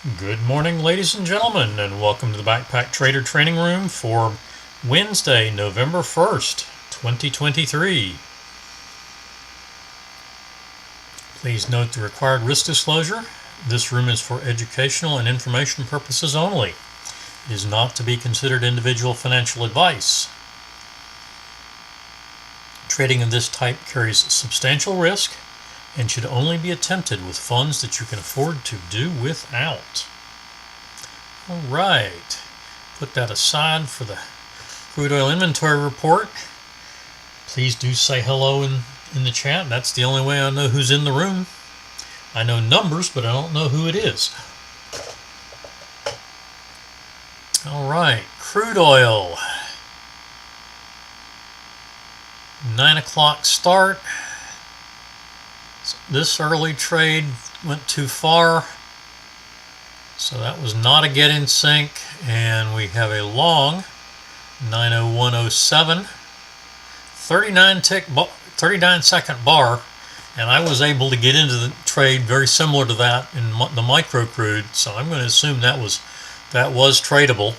Good morning, ladies and gentlemen, and welcome to the Backpacktrader training room for Wednesday, November 1st, 2023. Please note the required risk disclosure. This room is for educational and information purposes only. It is not to be considered individual financial advice. Trading of this type carries substantial risk and should only be attempted with funds that you can afford to do without. All right, put that aside for the crude oil inventory report. Please do say hello in the chat. That's the only way I know who's in the room. I know numbers, but I don't know who it is. All right, crude oil. 9 o'clock start. This early trade went too far, so that was not a get in sync, and we have a long 901.07 39 second bar, and I was able to get into the trade very similar to that in the micro crude, so I'm going to assume that was tradable.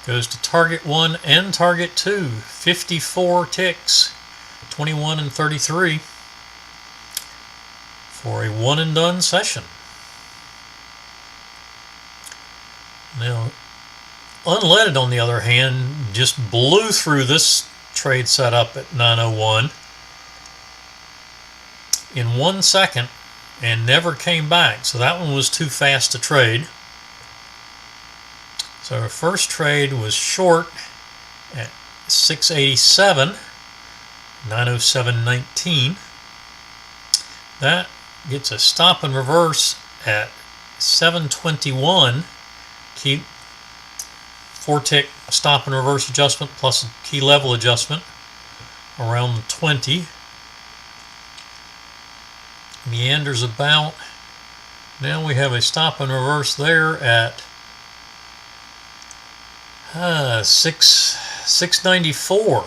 Goes to target 1 and target 2, 54 ticks, 21 and 33 for a one and done session. Now, unleaded, on the other hand, just blew through this trade setup at 901 in 1 second and never came back, so that one was too fast to trade. So our first trade was short at 687, 907.19. That gets a stop and reverse at 721. Key 4-tick stop and reverse adjustment plus a key level adjustment around the 20. Meanders about. Now we have a stop and reverse there at 694.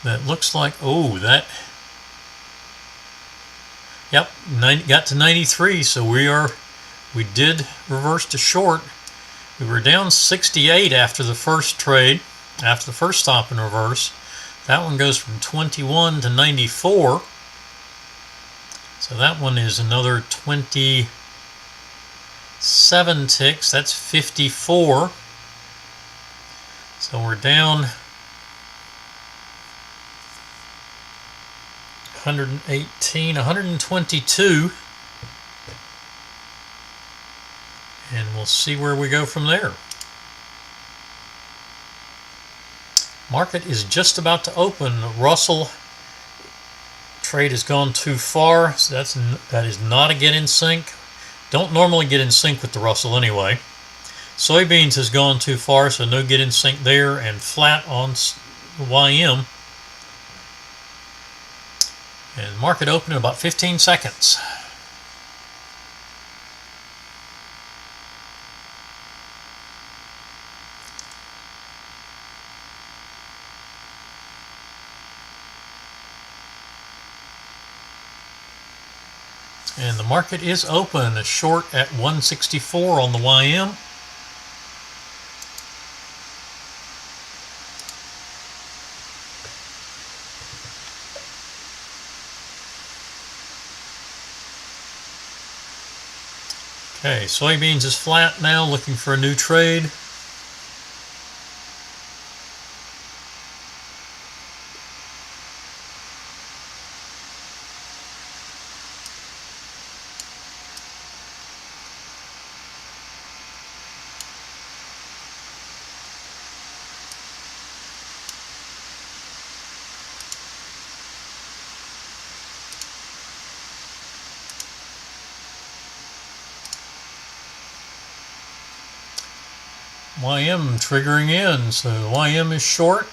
That looks like, got to 93, so we did reverse to short. We were down 68 after the first trade, after the first stop and reverse. That one goes from 21 to 94. So that one is another 27 ticks. That's 54. So we're down 118, 122. And we'll see where we go from there. Market is just about to open. Russell trade has gone too far, so that is not a get in sync. Don't normally get in sync with the Russell anyway. Soybeans has gone too far, so no get in sync there, and flat on YM. And market open in about 15 seconds. And the market is open, a short at 164 on the YM. Okay, soybeans is flat now, looking for a new trade. YM triggering in, so YM is short.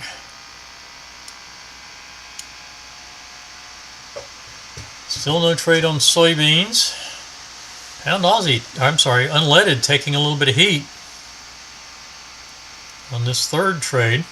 Still no trade on soybeans. Pound Aussie, I'm sorry, unleaded taking a little bit of heat. this third trade.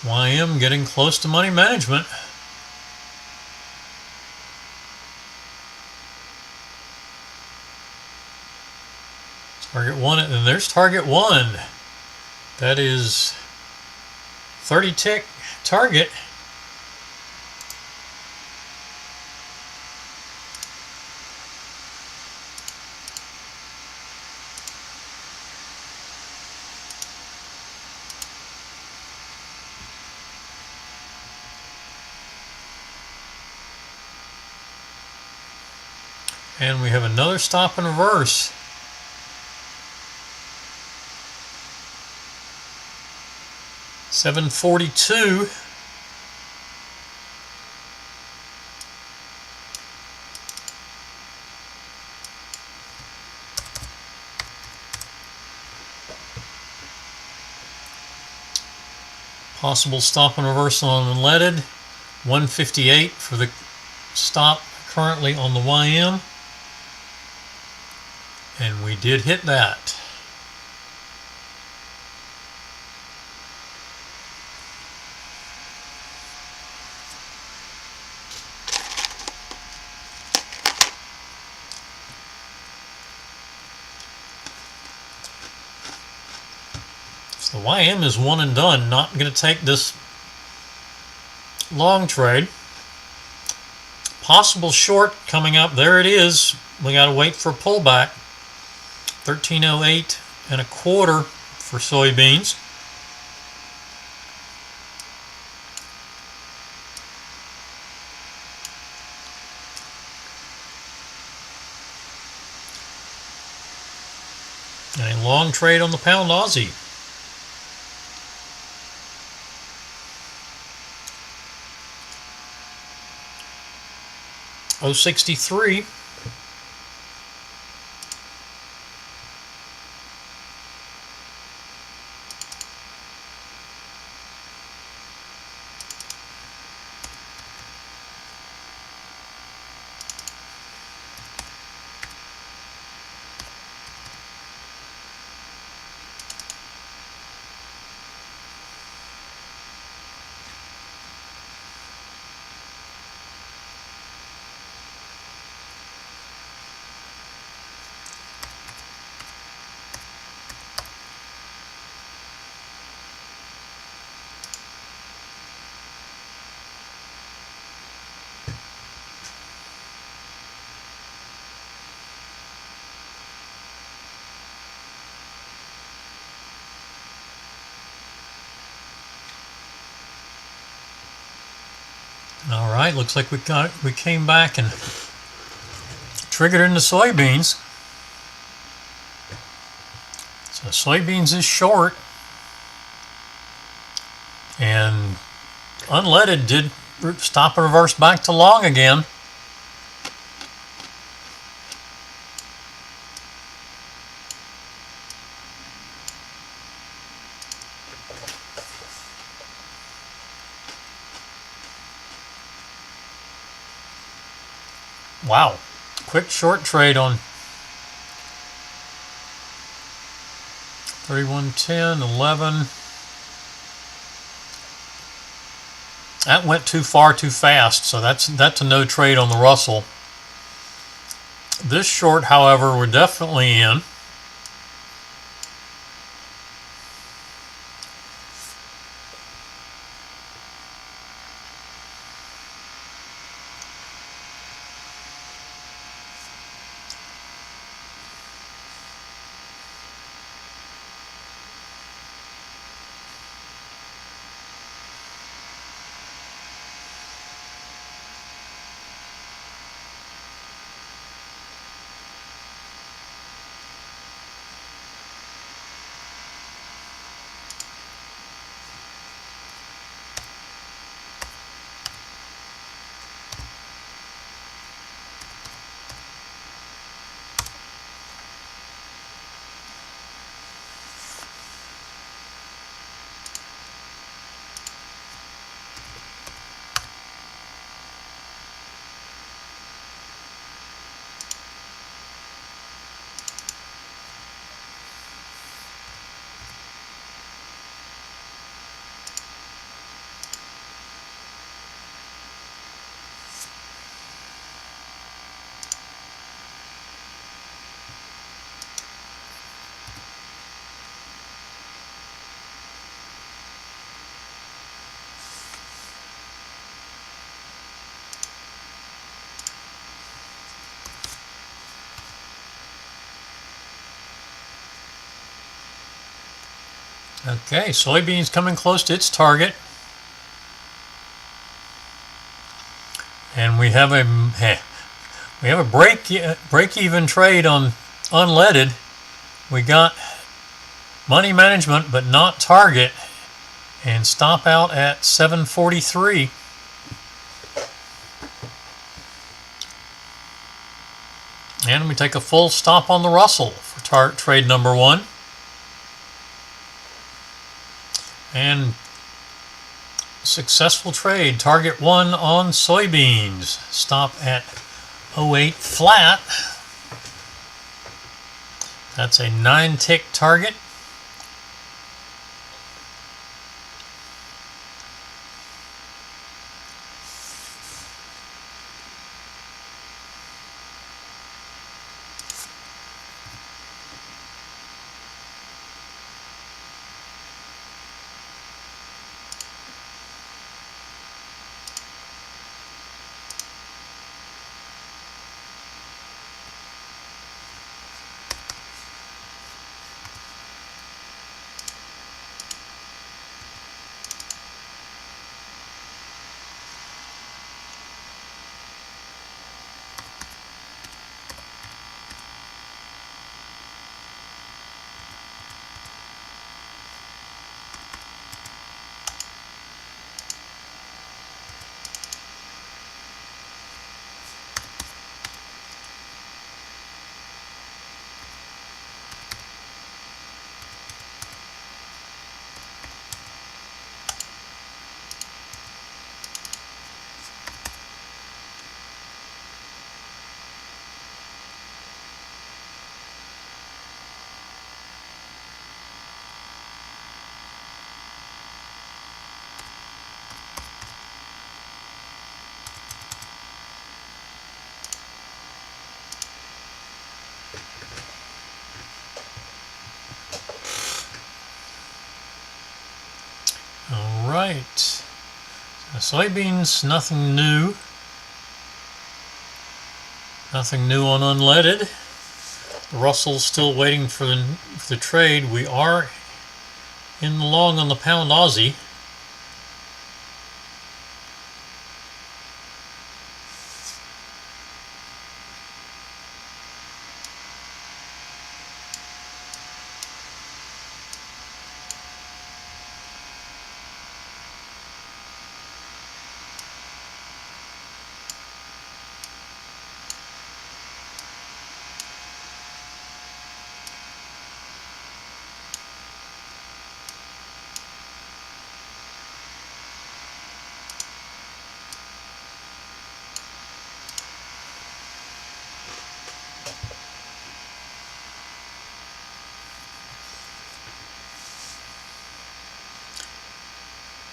YM getting close to money management. Target 1, and there's target 1. That is 30 tick target. And we have another stop and reverse. $7.42. Possible stop and reverse on unleaded. 158 for the stop currently on the YM. And we did hit that. So the YM is one and done. Not going to take this long trade. Possible short coming up. There it is. We got to wait for a pullback. 1308 and a quarter for soybeans. And a long trade on the pound Aussie. $0.63. All right, looks like we came back and triggered into soybeans. So soybeans is short, and unleaded did stop and reverse back to long again. Wow, quick short trade on 31.10, 11. That went too far too fast, so that's a no trade on the Russell. This short, however, we're definitely in. Okay, soybeans coming close to its target. And we have a break-even trade on unleaded. We got money management, but not target, and stop out at 743. And we take a full stop on the Russell for trade number 1. And successful trade, target 1 on soybeans. Stop at 08 flat. That's a 9-tick target. Alright, so soybeans, nothing new. Nothing new on unleaded. The Russell's still waiting for the trade. We are in the long on the pound Aussie.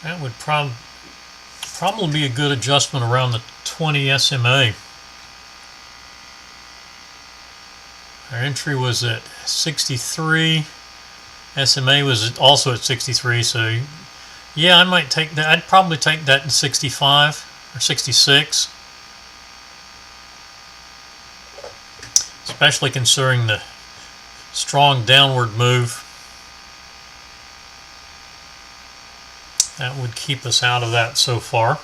That would probably be a good adjustment around the 20 SMA. Our entry was at 63. SMA was also at 63, so yeah, I might take that. I'd probably take that in 65 or 66. Especially considering the strong downward move. That would keep us out of that so far.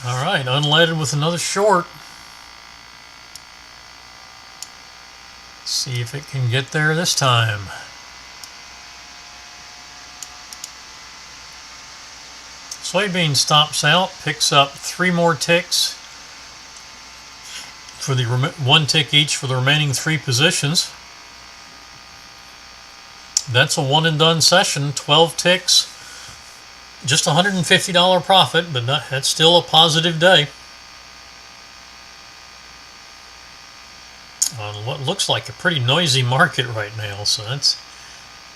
Alright, unleaded with another short. See if it can get there this time. Soybean stops out, picks up 3 more ticks for the 1 tick each for the remaining 3 positions. That's a one and done session, 12 ticks. Just $150 profit, but that's still a positive day. looks like a pretty noisy market right now, so let's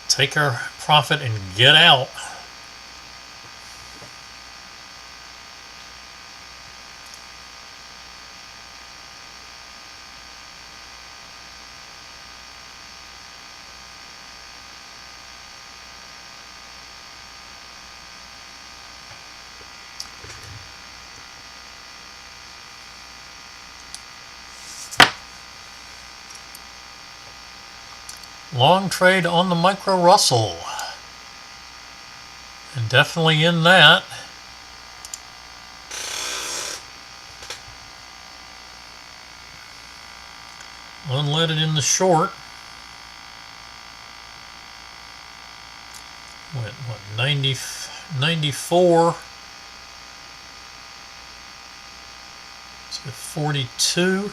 take our profit and get out. Long trade on the micro Russell, and definitely in that. Unleaded in the short. Went what, 94 to 42.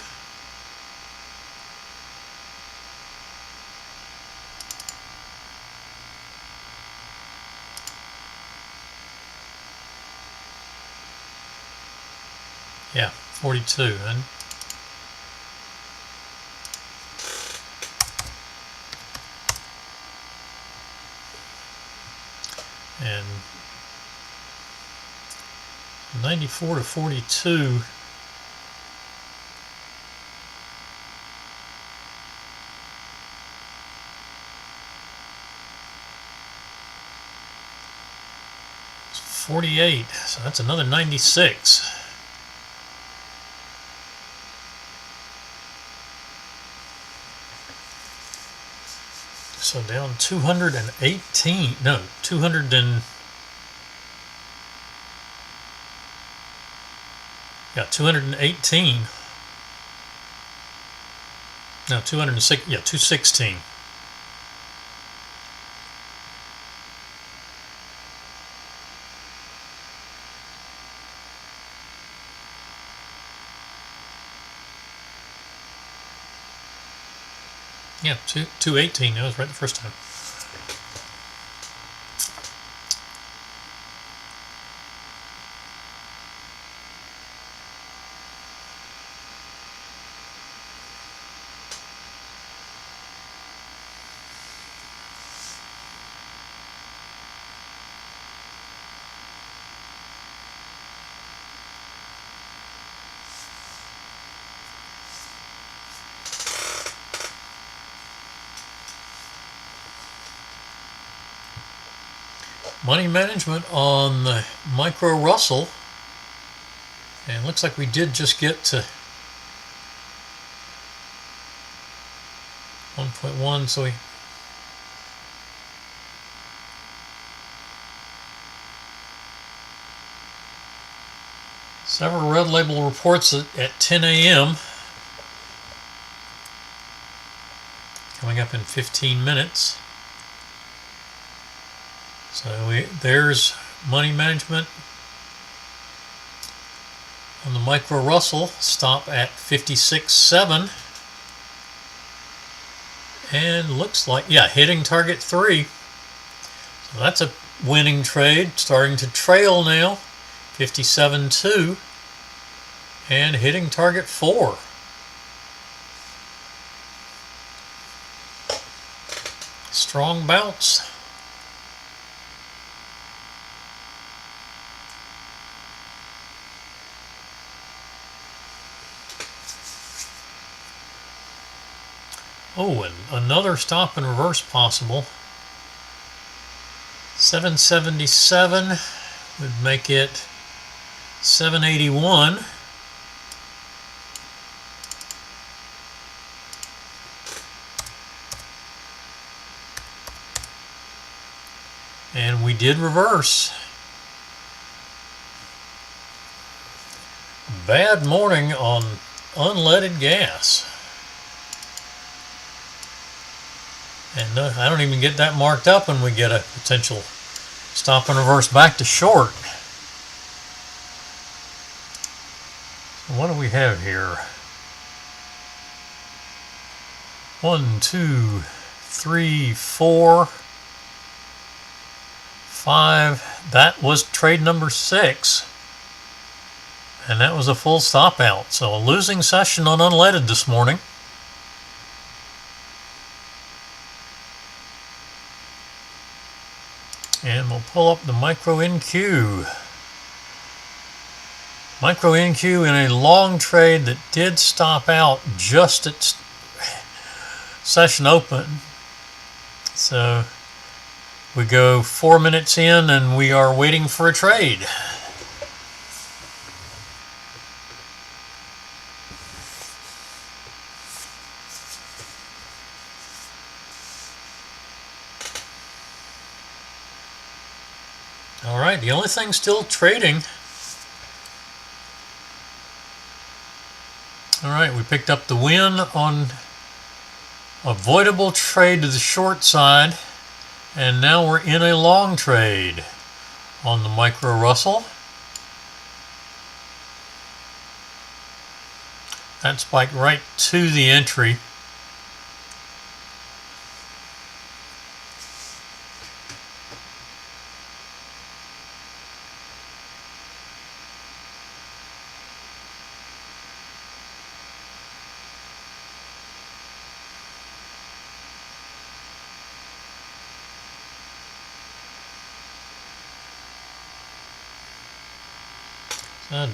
Yeah, 42. And 94 to 42. It's 48, so that's another 96. So down 218, no, 200 and, yeah, 218. No, 206, yeah, 216. Yeah, 218. That was right the first time. Money management on the micro Russell, and looks like we did just get to 1.1, so we several red label reports at 10 a.m. coming up in 15 minutes. So there's money management on the micro Russell, stop at 56.7, and looks like, yeah, hitting target 3. So that's a winning trade, starting to trail now, 57.2, and hitting target 4. Strong bounce. Oh, and another stop and reverse possible. 777 would make it 781. And we did reverse. Bad morning on unleaded gas. And I don't even get that marked up when we get a potential stop and reverse back to short. So what do we have here? 1, 2, 3, 4, 5. That was trade number 6. And that was a full stop out. So a losing session on unleaded this morning. And we'll pull up the micro NQ. Micro NQ in a long trade that did stop out just at session open. So we go 4 minutes in and we are waiting for a trade. All right, the only thing still trading. All right, we picked up the win on avoidable trade to the short side, and now we're in a long trade on the micro Russell. That spiked right to the entry.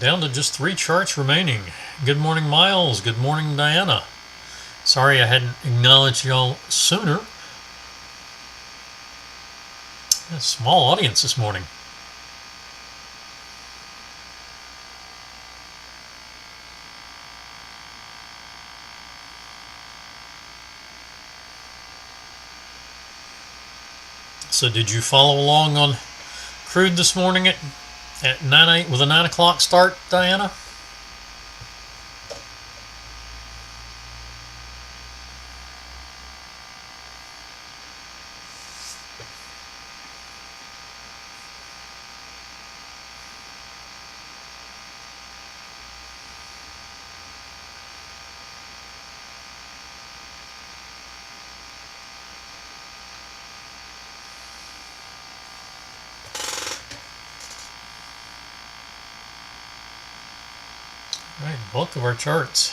Down to just 3 charts remaining. Good morning, Miles. Good morning, Diana. Sorry I hadn't acknowledged y'all sooner. A small audience this morning. So did you follow along on crude this morning at 9 with a 9 o'clock start, Diana? All right, bulk of our charts.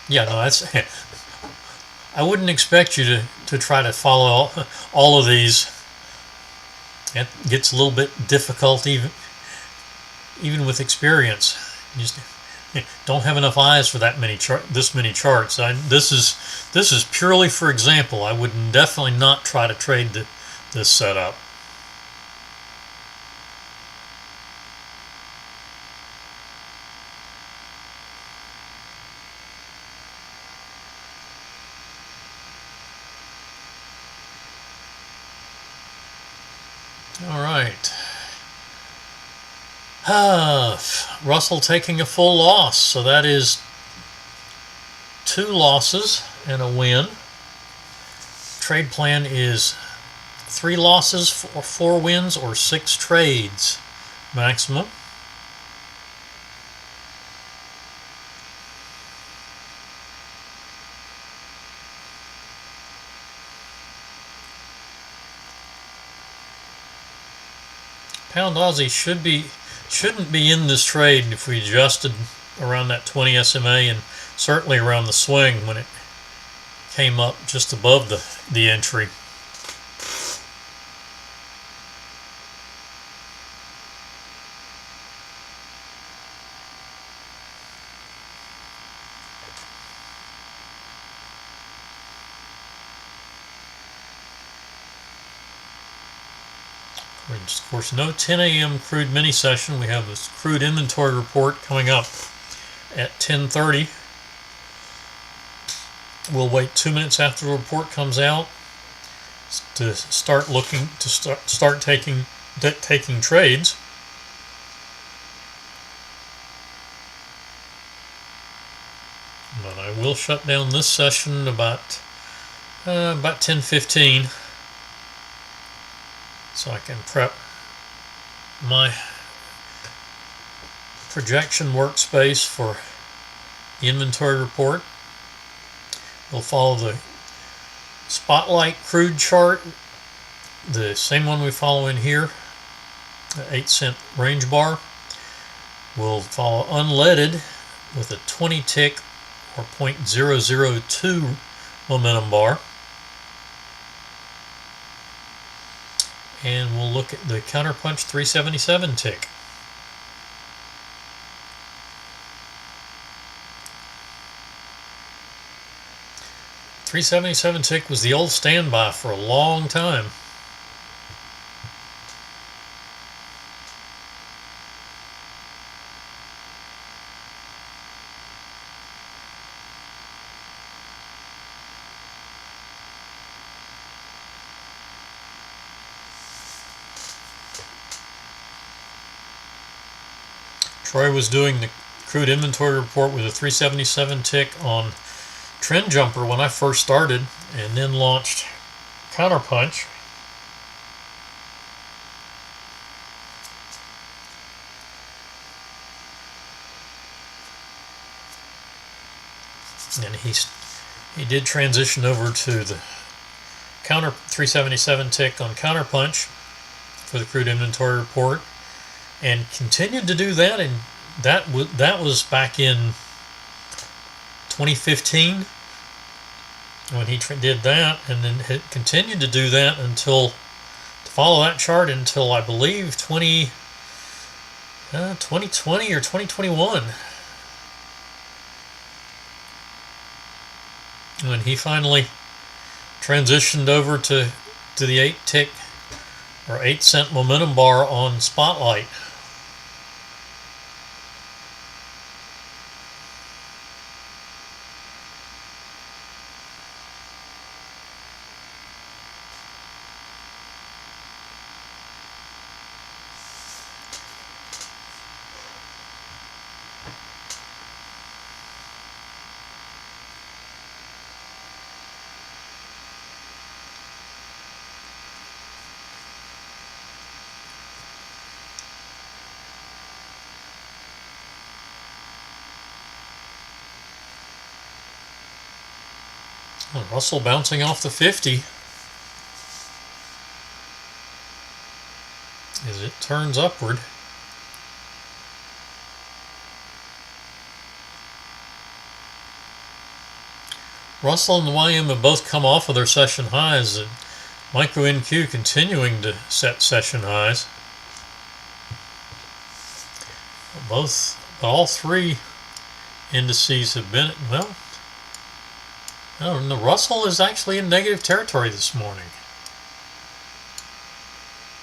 Yeah, no, that's. I wouldn't expect you to try to follow all of these. It gets a little bit difficult even with experience. You just don't have enough eyes for that many this many charts. This is purely for example. I would definitely not try to trade this setup. All right. Russell taking a full loss, so that is 2 losses and a win. Trade plan is 3 losses, 4 wins, or 6 trades maximum. Pound Aussie shouldn't be in this trade if we adjusted around that 20 SMA and certainly around the swing when it came up just above the entry. Of course, no 10 a.m. crude mini session. We have this crude inventory report coming up at 10:30. We'll wait 2 minutes after the report comes out to start taking trades. But I will shut down this session about 10:15. So I can prep my projection workspace for the inventory report. We'll follow the spotlight crude chart, the same one we follow in here, the 8-cent range bar. We'll follow unleaded with a 20 tick or 0.002 momentum bar. And we'll look at the counterpunch 377 tick. .377 tick was the old standby for a long time. Troy was doing the crude inventory report with a 377 tick on Trend Jumper when I first started, and then launched Counterpunch. And he did transition over to the counter 377 tick on Counterpunch for the crude inventory report, and continued to do that, and that was back in 2015 when he did that, and then continued to do that to follow that chart until I believe 2020 or 2021, when he finally transitioned over to the 8 tick or 8 cent momentum bar on Spotlight. Russell bouncing off the 50 as it turns upward. Russell and the YM have both come off of their session highs, and Micro NQ continuing to set session highs. All three indices have been, well, the Russell is actually in negative territory this morning.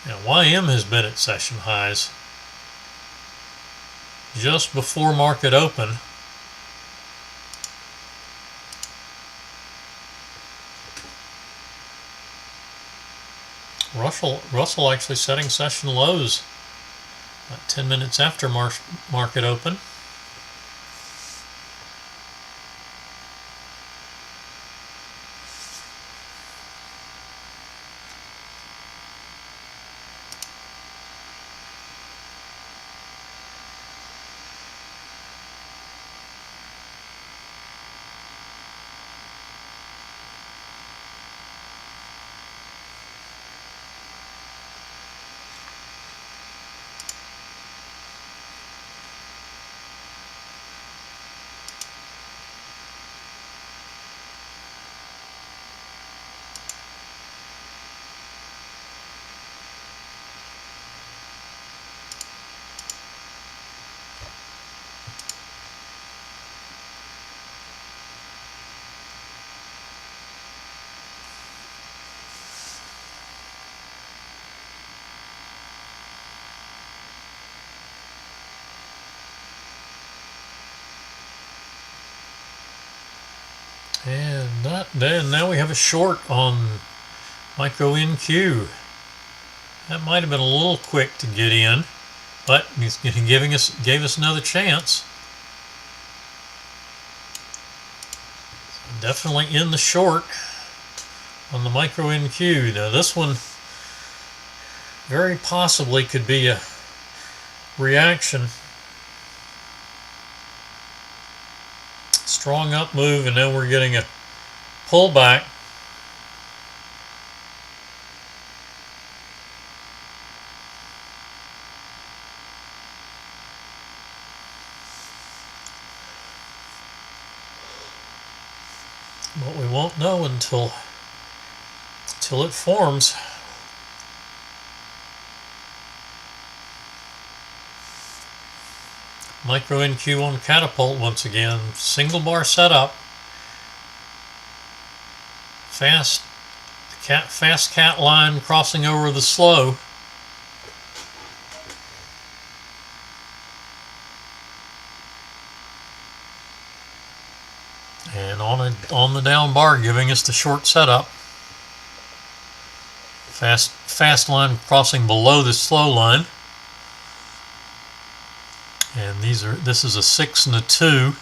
Now, YM has been at session highs just before market open. Russell actually setting session lows about 10 minutes after market open. And now we have a short on Micro NQ. That might have been a little quick to get in, but he's gave us another chance. So definitely in the short on the Micro NQ. Now this one very possibly could be a reaction. Strong up move, and now we're getting a pullback. But we won't know until it forms. Micro NQ on Catapult once again. Single bar setup. Fast cat line crossing over the slow. And on the down bar, giving us the short setup. Fast line crossing below the slow line. And this is a 6 and a 2.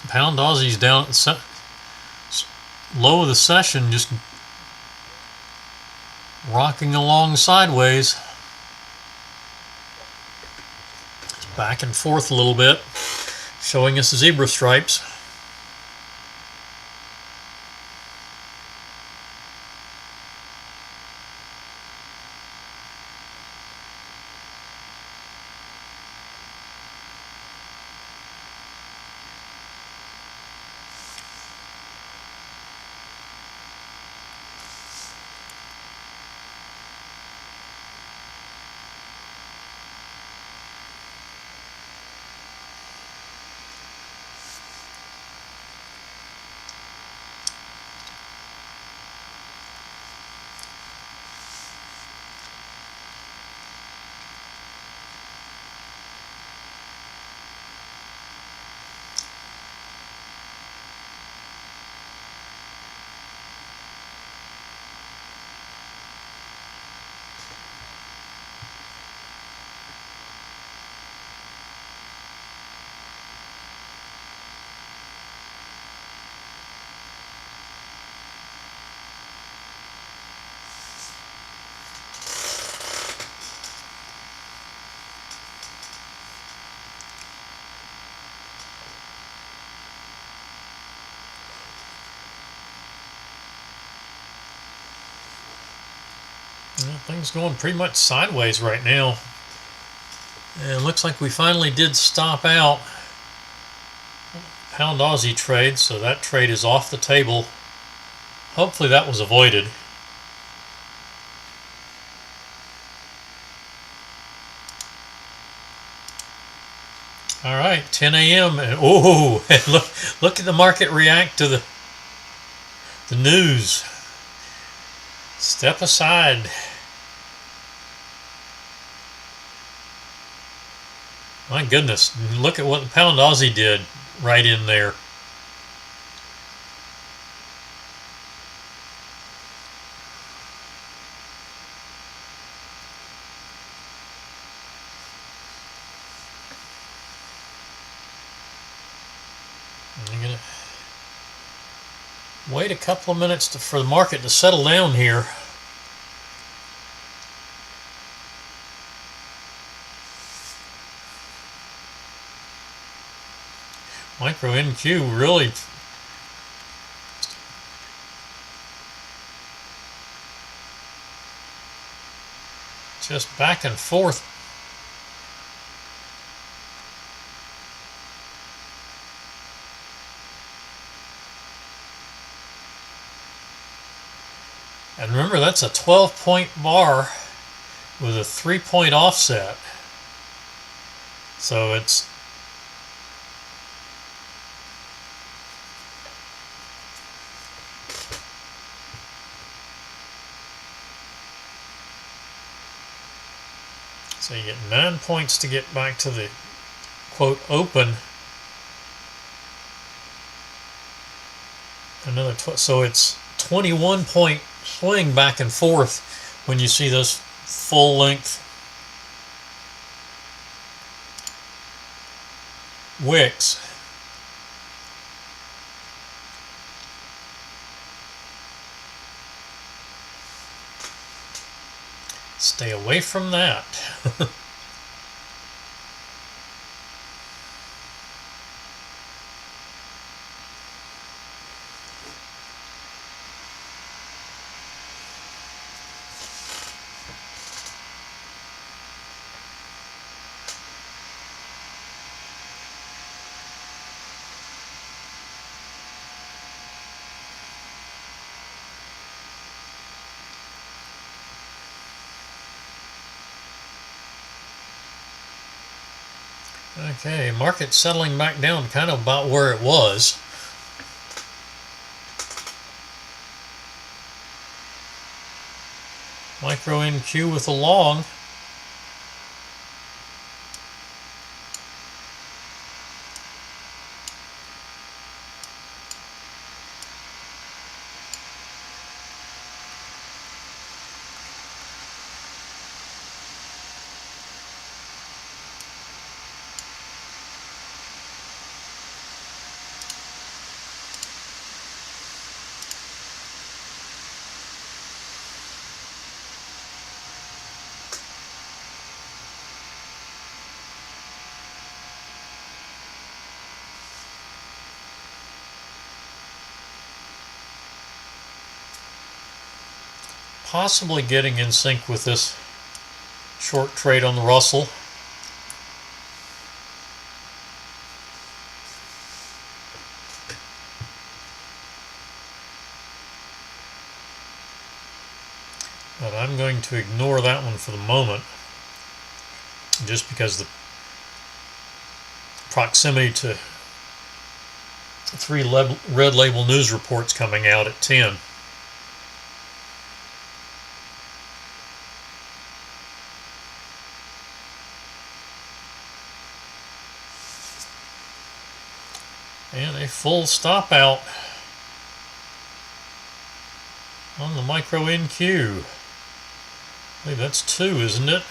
Pound Aussie's down at the low of the session, just rocking along sideways. Just back and forth a little bit, showing us the zebra stripes. Well, things going pretty much sideways right now. And it looks like we finally did stop out Pound Aussie trade, so that trade is off the table. Hopefully that was avoided. All right, 10 a.m. and oh, look at the market react to the news. Step aside. My goodness, look at what the Pound Aussie did right in there. I'm going to wait a couple of minutes for the market to settle down here. Micro NQ really just back and forth. And remember, that's a 12-point bar with a 3-point offset. So it's so you get 9 points to get back to the quote open. Another so it's 21-point swing back and forth when you see those full length wicks. Stay away from that. Okay, market settling back down kind of about where it was. Micro NQ with a long. Possibly getting in sync with this short trade on the Russell. But I'm going to ignore that one for the moment, just because the proximity to 3 red label news reports coming out at 10. And a full stop out on the micro NQ. I believe that's 2, isn't it?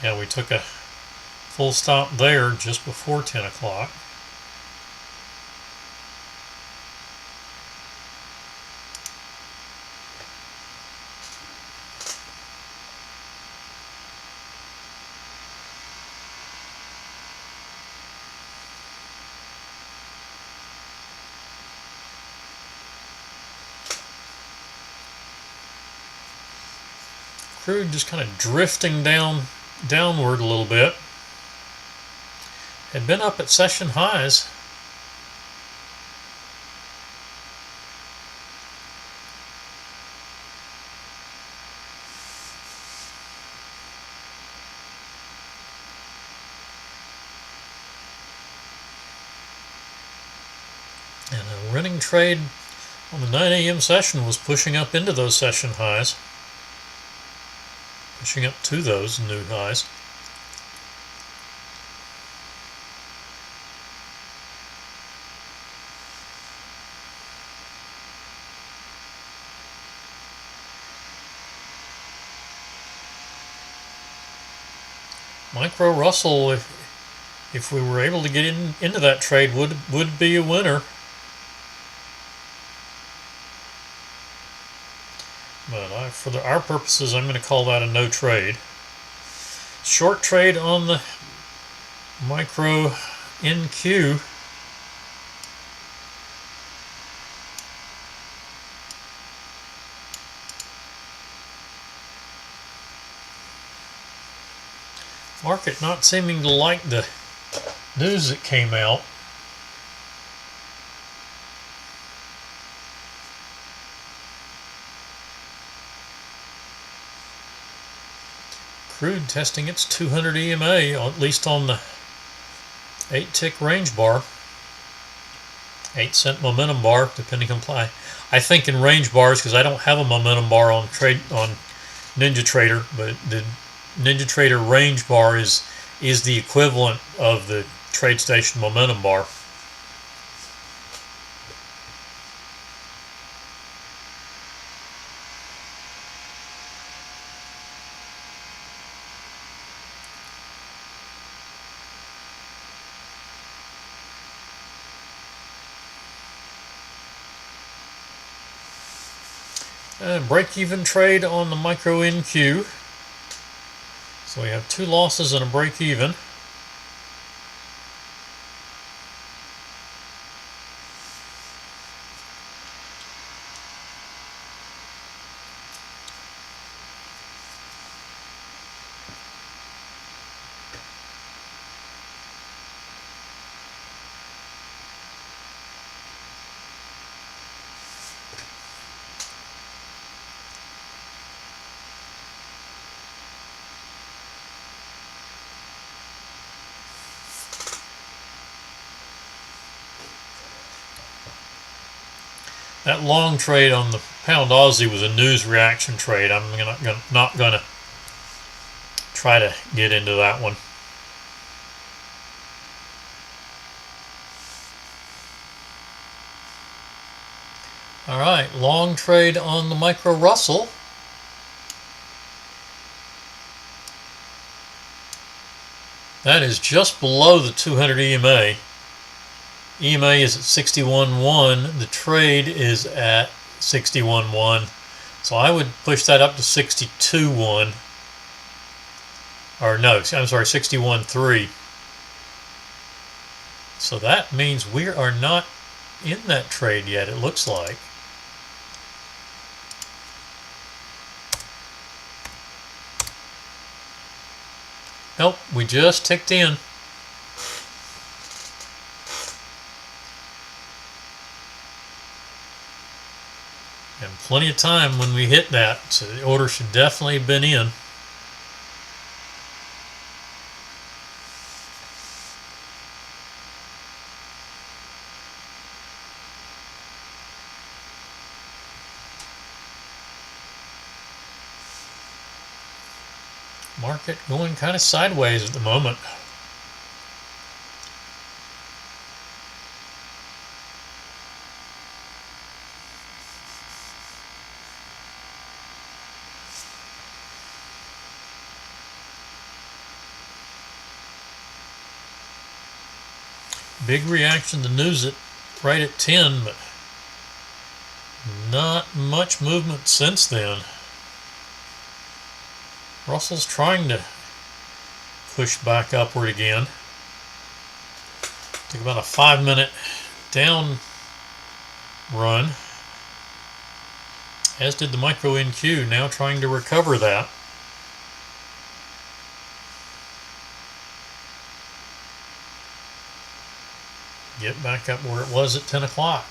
Yeah, we took a full stop there just before 10 o'clock. Crude just kind of drifting downward a little bit. Had been up at session highs. And a running trade on the 9 a.m. session was pushing up into those session highs. Pushing up to those new highs. Micro Russell, if we were able to get into that trade, would be a winner. But for our purposes, I'm going to call that a no trade. Short trade on the micro NQ. Market not seeming to like the news that came out. Crude testing its 200 EMA, at least on the 8-tick range bar. 8-cent momentum bar, depending on play. I think in range bars because I don't have a momentum bar on NinjaTrader, but the NinjaTrader range bar is the equivalent of the TradeStation momentum bar. Break-even trade on the micro NQ. So we have 2 losses and a break-even. That long trade on the pound Aussie was a news reaction trade. I'm not going to try to get into that one. All right, long trade on the micro Russell. That is just below the 200 EMA. EMA is at 61.1. The trade is at 61.1. So I would push that up to 62.1. Or no, I'm sorry, 61.3. So that means we are not in that trade yet, it looks like. Nope, we just ticked in. And plenty of time when we hit that, so the order should definitely have been in. Market going kind of sideways at the moment. Big reaction to news at right at 10, but not much movement since then. Russell's trying to push back upward again. Took about a 5-minute down run, as did the micro NQ, now trying to recover that. Get back up where it was at 10 o'clock.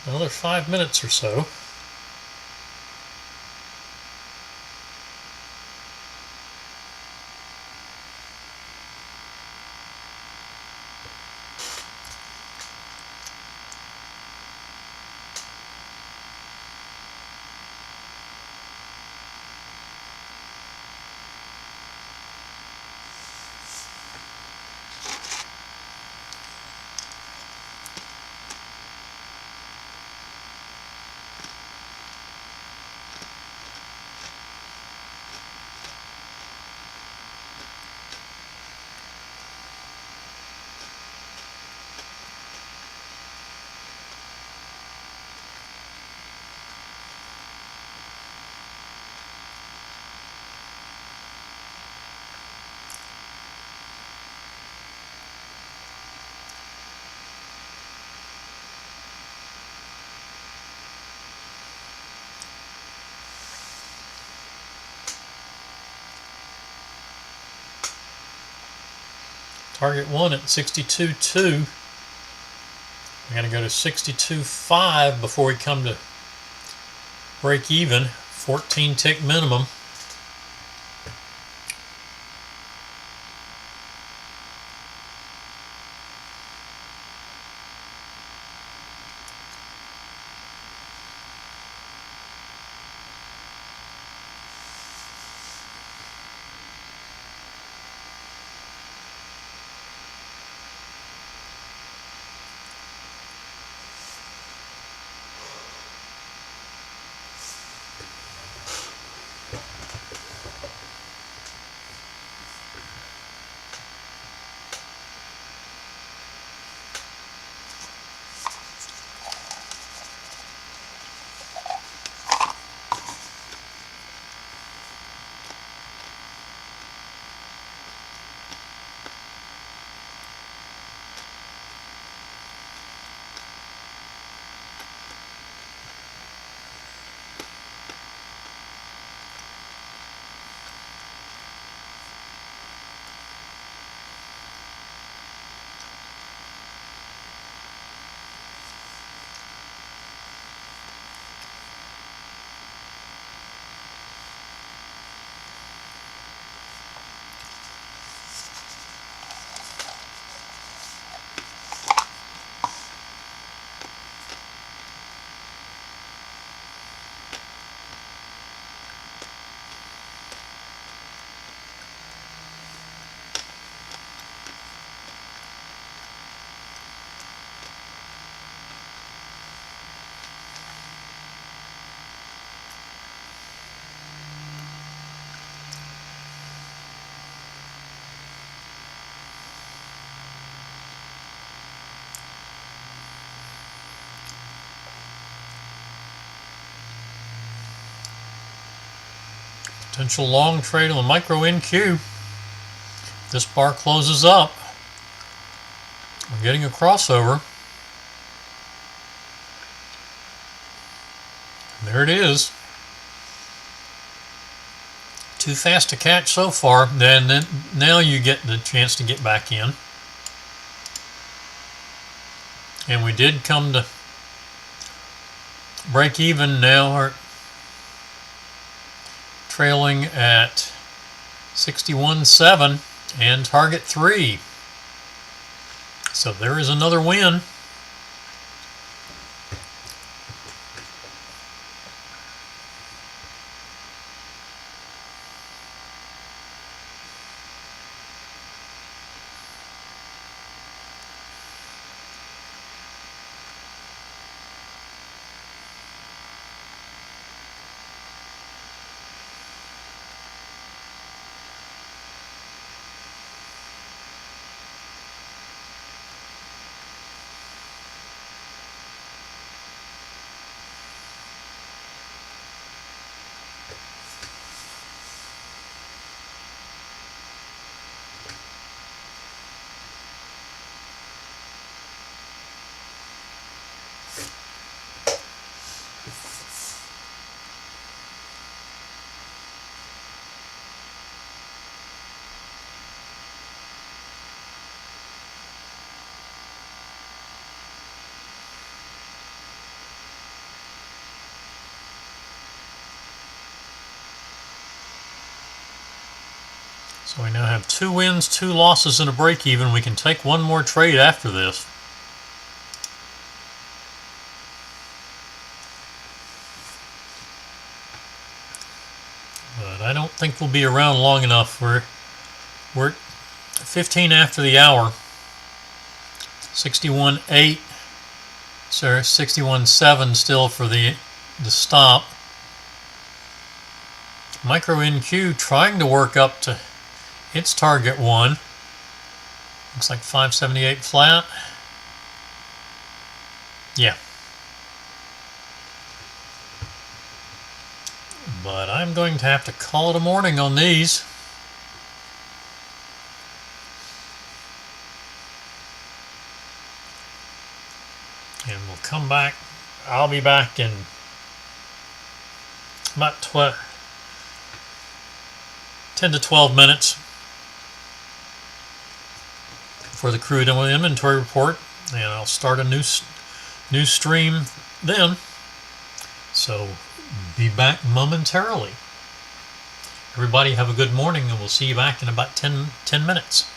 Another 5 minutes or so. Target 1 at 62.2. We got to go to 62.5 before we come to break even. 14 tick minimum. Potential long trade on the micro NQ. This bar closes up. We're getting a crossover. And there it is. Too fast to catch so far. Then now you get the chance to get back in. And we did come to break even now. We're trailing at 61.7 and target 3. So there is another win. So we now have 2 wins, 2 losses, and a break even. We can take one more trade after this. But I don't think we'll be around long enough. We're 15 after the hour. 61.8. Sorry, 61.7 still for the stop. Micro NQ trying to work up to its target 1. Looks like 578 flat. Yeah. But I'm going to have to call it a morning on these. And we'll come back. I'll be back in about 10 to 12 minutes for the crude inventory report, and I'll start a new stream then. So be back momentarily. Everybody have a good morning, and we'll see you back in about 10 minutes.